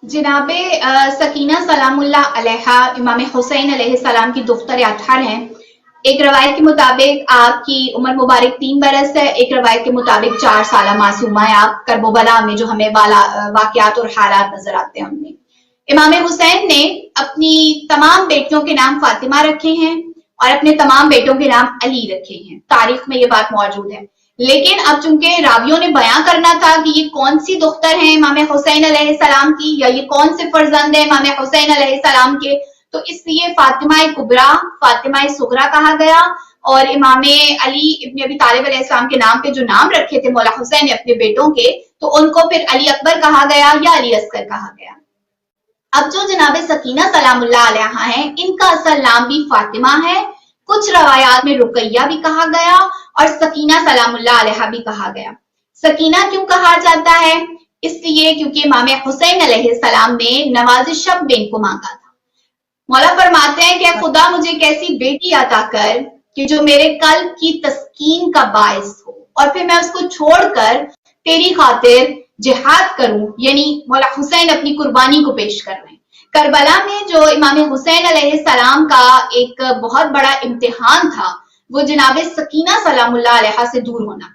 जनाब सकीना सलामुल्लाह अलैहा इमाम हुसैन अलैहिस्सलाम की दुख्तर अतहर हैं। एक रवायत के मुताबिक आपकी उम्र मुबारक 3 बरस है, एक रवायत के मुताबिक 4 साल मासूमा है आप। करबला में जो हमें वाकयात और हालात नजर आते हैं उनमें इमाम हुसैन ने अपनी तमाम बेटियों के नाम फातिमा रखे हैं और अपने तमाम बेटों के नाम अली रखे हैं। तारीख में ये बात मौजूद है, लेकिन अब चूंकि रावियों ने बयां करना था कि ये कौन सी दुख्तर है इमाम हुसैन अलैहिस्सलाम की या ये कौन से फर्जंद है इमाम हुसैन अलैहिस्सलाम के, तो इसलिए फातिमा कुबरा, फातिमा सुगरा कहा गया। और इमाम अली इब्न अबी तालिब अलैहिस्सलाम के नाम पे जो नाम रखे थे मौला हुसैन ने अपने बेटों के, तो उनको फिर अली अकबर कहा गया या अली असगर कहा गया। अब जो जनाब सकीना सलामुल्लाह अलैहा हैं, इनका असल नाम भी फातिमा है। कुछ रवायात में रुकैया भी कहा गया और सकीना सलामुल्लाह अलैहा भी कहा गया। सकीना क्यों कहा जाता है? इसलिए क्योंकि इमाम हुसैन अलैहिस्सलाम ने नवाज़िश शब इनको मांगा था। मौला फरमाते हैं कि खुदा मुझे एक ऐसी बेटी अता कर कि जो मेरे कल्ब की तस्कीन का बायस हो और फिर मैं उसको छोड़कर तेरी खातिर जिहाद करूं, यानी मौला हुसैन अपनी कुर्बानी को पेश कर रहे हैं। करबला में जो इमाम हुसैन अलैहिस्सलाम का एक बहुत बड़ा इम्तिहान था, वो जनाब सकीना सलामुल्लाह अलैहा से दूर होना था।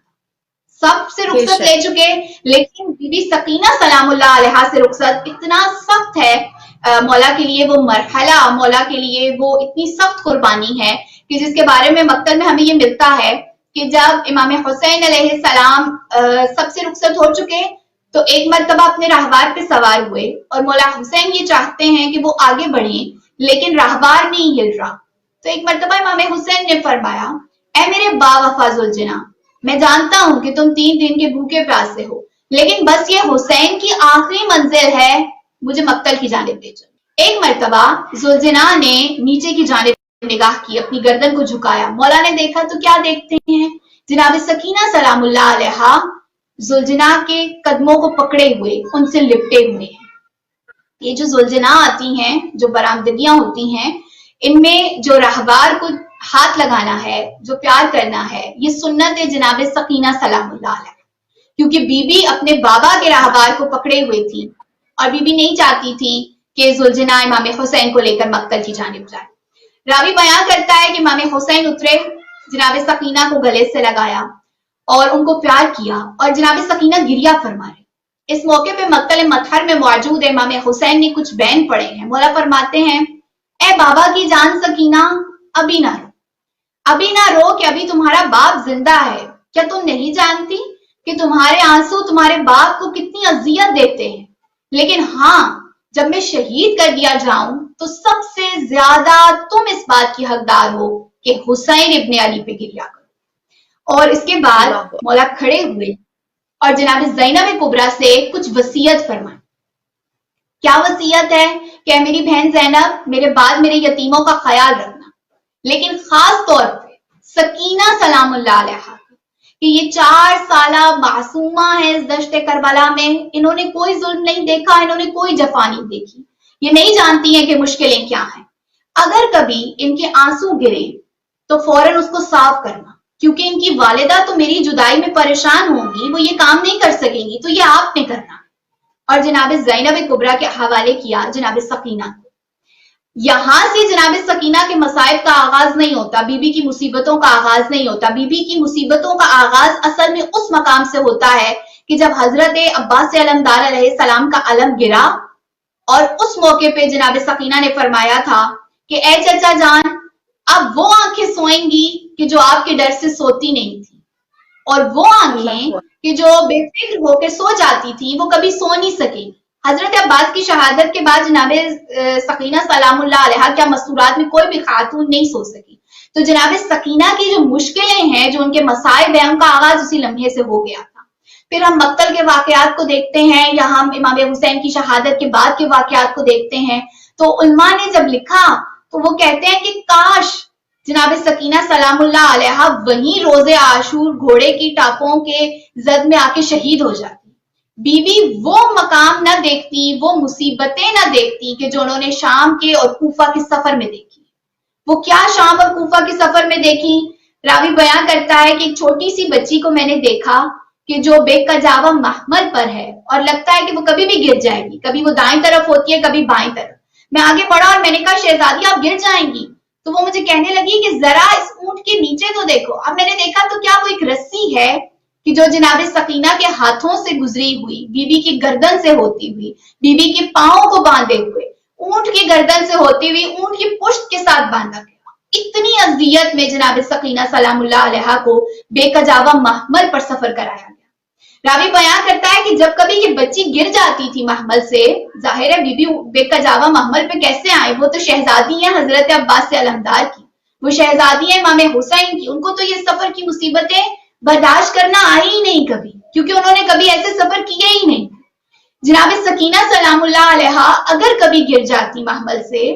सबसे रुखसत ले चुके, लेकिन बीबी सकीना सलामुल्लाह अलैहा से रुखसत इतना सख्त है, मौला के लिए वो मरहला, मौला के लिए वो इतनी सख्त कुर्बानी है कि जिसके बारे में मक्तल में हमें ये मिलता है कि जब इमाम हुसैन अलैहिस्सलाम सबसे रुखसत हो चुके तो एक मर्तबा अपने राहवार पे सवार हुए और मौला हुसैन ये चाहते हैं कि वो आगे बढ़ें, लेकिन राहवार नहीं हिल रहा। तो एक मर्तबा इमाम हुसैन ने फरमाया, ऐ मेरे बावफा ज़ुलजना, मैं जानता हूं कि तुम 3 दिन के भूखे प्यासे हो, लेकिन बस ये हुसैन की आखिरी मंजिल है, मुझे मक्तल की जानिब भेजो। एक मर्तबा ज़ुलजना ने नीचे की जानिब निगाह की, अपनी गर्दन को झुकाया। मौला ने देखा तो क्या देखते हैं, जनाब सकीना सलामुल्लाह अलैहा ज़ुलजना के कदमों को पकड़े हुए, उनसे लिपटे हुए हैं। ये जो ज़ुलजना आती हैं, जो बरामदगियां होती हैं, इनमें जो राहवार को हाथ लगाना है, जो प्यार करना है, ये सुन्नत है जनाब सकीना सलामुल्लाह अलैहा। क्योंकि बीबी अपने बाबा के राहवार को पकड़े हुए थी और बीबी नहीं चाहती थी कि ज़ुलजना इमाम हुसैन को लेकर मक्तल की जानिब जाए। रावी बयान करता है कि इमाम हुसैन उतरे, जनाब सकीना को गले से लगाया और उनको प्यार किया और जनाब सकीना गिरिया फरमा रहे। इस मौके पे मक्तल मतहर में मौजूद इमाम हुसैन ने कुछ बैन पढ़े हैं। मौला फरमाते हैं, ए बाबा की जान सकीना, अभी ना रो, अभी ना रो कि अभी तुम्हारा बाप जिंदा है। क्या तुम नहीं जानती कि तुम्हारे आंसू तुम्हारे बाप को कितनी अजियत देते हैं? लेकिन हाँ, जब मैं शहीद कर दिया जाऊं तो सबसे ज्यादा तुम इस बात की हकदार हो कि हुसैन इब्ने अली पे गिरिया करो। और इसके बाद मौला खड़े हुए और जनाब ज़ैनब कुबरा से कुछ वसीयत फरमाई। क्या वसीयत है कि मेरी बहन ज़ैनब, मेरे बाद मेरे यतीमों का ख्याल रखना, लेकिन खास तौर पे सकीना सलामुल्लाह अलैहा कि ये 4 साला मासूमा है इस दश्त करबला में, इन्होंने कोई जुल्म नहीं देखा, इन्होंने कोई जफा नहीं देखी, ये नहीं जानती हैं कि मुश्किलें क्या हैं। अगर कभी इनके आंसू गिरे तो फौरन उसको साफ करना, क्योंकि इनकी वालिदा तो मेरी जुदाई में परेशान होंगी, वो ये काम नहीं कर सकेंगी, तो ये आपने करना। और जनाब ज़ैनब कुबरा के हवाले किया जनाब सकीना को। यहां से जनाब सकीना के मसाइब का आगाज नहीं होता, बीबी की मुसीबतों का आगाज नहीं होता। बीबी की मुसीबतों का आगाज असल में उस मकाम से होता है कि जब हजरत अब्बास अलमदार अलैहिस्सलाम का अलम गिरा और उस मौके पे जनाब सकीना ने फरमाया था कि ए चचा जान, अब वो आंखें सोएंगी कि जो आपके डर से सोती नहीं थी, और वो आंखें कि जो बेफिक्र होकर सो जाती थी वो कभी सो नहीं सकेंगी। हजरत अब्बास की शहादत के बाद जनाब सकीना सलामुल्लाह अलैहा क्या मस्तूरात में कोई भी खातून नहीं सो सकी। तो जनाब सकीना की जो मुश्किलें हैं, जो उनके मसाइब हैं, उनका आगाज उसी लम्हे से हो गया था। फिर हम मक्तल के वाकयात को देखते हैं या हम इमाम हुसैन की शहादत के बाद के वाकयात को देखते हैं, तो उलमा ने जब लिखा तो वो कहते हैं कि काश जनाब सकीना सलामुल्लाह अलैहा वहीं रोजे आशूर घोड़े की टापों के जद में आके शहीद हो जाती। बीवी वो मकाम न देखती, वो मुसीबतें न देखती कि जो उन्होंने शाम के और कूफा के सफर में देखी। वो क्या शाम और कूफा के सफर में देखी? रावी बयान करता है कि एक छोटी सी बच्ची को मैंने देखा کہ جو بے کجاوا محمل پر ہے اور لگتا ہے کہ وہ کبھی بھی گر جائے گی, کبھی وہ دائیں طرف ہوتی ہے کبھی بائیں طرف. میں آگے بڑھا اور میں نے کہا شہزادی آپ گر جائیں گی. تو وہ مجھے کہنے لگی کہ ذرا اس اونٹ کے نیچے تو دیکھو. اب میں نے دیکھا تو کیا وہ ایک رسی ہے کہ جو جناب سکینہ کے ہاتھوں سے گزری ہوئی, بی بی کی گردن سے ہوتی ہوئی, بی بی کے پاؤں کو باندھے ہوئے, اونٹ کی گردن سے ہوتی ہوئی اونٹ کی پشت کے ساتھ باندھا گیا. اتنی اذیت میں جناب سکینہ سلام اللہ علیہا کو بے کجاوا محمل پر سفر کرایا گیا. راوی بیان کرتا ہے کہ جب کبھی یہ بچی گر جاتی تھی محمل سے, ظاہر ہے بی بی بے کجاوا محمل پہ کیسے آئے, وہ تو شہزادی ہیں حضرت عباس سے علمدار کی, وہ شہزادی ہیں امام حسین کی, ان کو تو یہ سفر کی مصیبتیں برداشت کرنا آئی ہی نہیں کبھی, کیونکہ انہوں نے کبھی ایسے سفر کیے ہی نہیں. جناب سکینہ سلام اللہ علیہا اگر کبھی گر جاتی محمل سے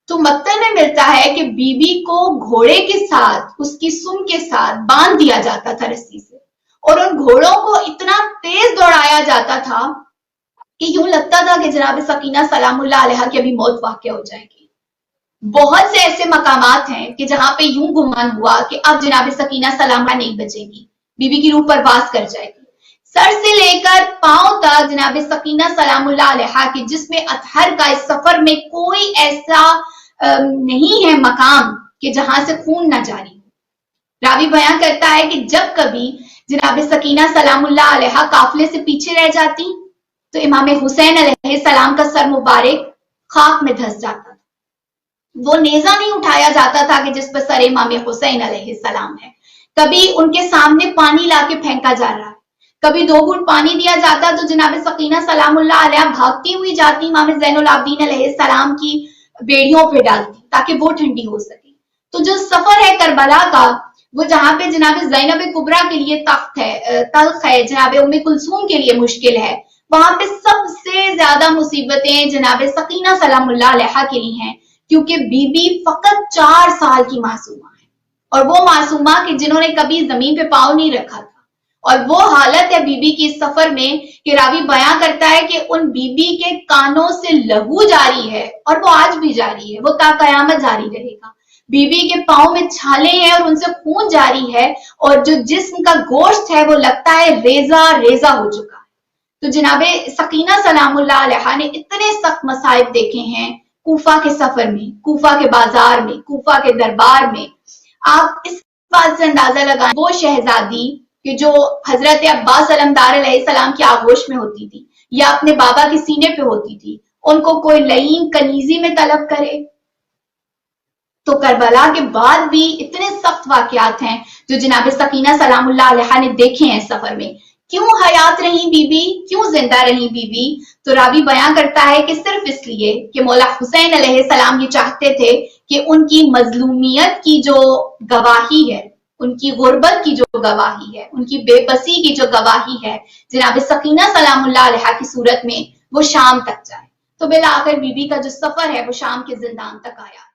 تو مقتل میں ملتا ہے کہ بی بی کو گھوڑے کے ساتھ, اس کی سن کے ساتھ باندھ دیا جاتا تھا رسی سے, اور ان گھوڑوں کو اتنا تیز دوڑایا جاتا تھا کہ یوں لگتا تھا کہ جناب سکینہ سلام اللہ علیہا کی ابھی موت واقع ہو جائے گی. بہت سے ایسے مقامات ہیں کہ جہاں پہ یوں گمان ہوا کہ اب جناب سکینہ سلام اللہ نہیں بچے گی, بی بی کی روح پرواز کر جائے گی. سر سے لے کر پاؤں تک جناب سکینہ سلام اللہ علیہا کے جسم اطہر کا اس سفر میں کوئی ایسا نہیں ہے مقام کہ جہاں سے خون نہ جاری ہو. راوی بیان کرتا ہے کہ جب کبھی جناب سکینہ سلام اللہ علیہا قافلے سے پیچھے رہ جاتی تو امام حسین علیہ السلام کا سر مبارک خاک میں دھس جاتا تھا. وہ نیزہ نہیں اٹھایا جاتا تھا کہ جس پر سر امام حسین علیہ السلام ہے. کبھی ان کے سامنے پانی لا کے پھینکا جا رہا ہے, کبھی 2 گھونٹ پانی دیا جاتا تو جناب سکینہ سلام اللہ علیہا بھاگتی ہوئی جاتی امام زین العابدین علیہ السلام کی بیڑیوں پہ ڈالتی تاکہ وہ ٹھنڈی ہو سکے. تو جو سفر ہے کربلا کا, وہ جہاں پہ جناب زینب کبریٰ کے لیے تلخ ہے, جناب ام کلثوم کے لیے مشکل ہے, وہاں پہ سب سے زیادہ مصیبتیں جناب سکینہ سلام اللہ علیہا کے لیے ہیں, کیونکہ بی بی فقط 4 سال کی معصومہ ہے, اور وہ معصومہ کہ جنہوں نے کبھی زمین پہ پاؤں نہیں رکھا تھا. اور وہ حالت ہے بی بی کی اس سفر میں کہ راوی بیان کرتا ہے کہ ان بی بی کے کانوں سے لہو جاری ہے, اور وہ آج بھی جاری ہے, وہ تا قیامت جاری رہے گا. بی بی کے پاؤں میں چھالے ہیں اور ان سے خون جاری ہے, اور جو جسم کا گوشت ہے وہ لگتا ہے ریزہ ریزہ ہو چکا ہے. تو جناب سکینہ سلام اللہ علیہا نے اتنے سخت مصائب دیکھے ہیں کوفہ کے سفر میں, کوفہ کے بازار میں, کوفہ کے دربار میں. آپ اس بات سے اندازہ لگائیں, وہ شہزادی کہ جو حضرت عباس علمدار علیہ السلام کی آغوش میں ہوتی تھی یا اپنے بابا کے سینے پہ ہوتی تھی, ان کو کوئی لعین کنیزی میں طلب کرے. تو کربلا کے بعد بھی اتنے سخت واقعات ہیں جو جناب سکینہ سلام اللہ علیہا نے دیکھے ہیں سفر میں. کیوں حیات رہی بی بی, کیوں زندہ رہی بی بی؟ تو راوی بیان کرتا ہے کہ صرف اس لیے کہ مولا حسین علیہ السلام یہ چاہتے تھے کہ ان کی مظلومیت کی جو گواہی ہے, ان کی غربت کی جو گواہی ہے, ان کی بے بسی کی جو گواہی ہے, جناب سکینہ سلام اللہ علیہا کی صورت میں وہ شام تک جائے. تو بالآخر بی بی کا جو سفر ہے وہ شام کے زندان تک آیا.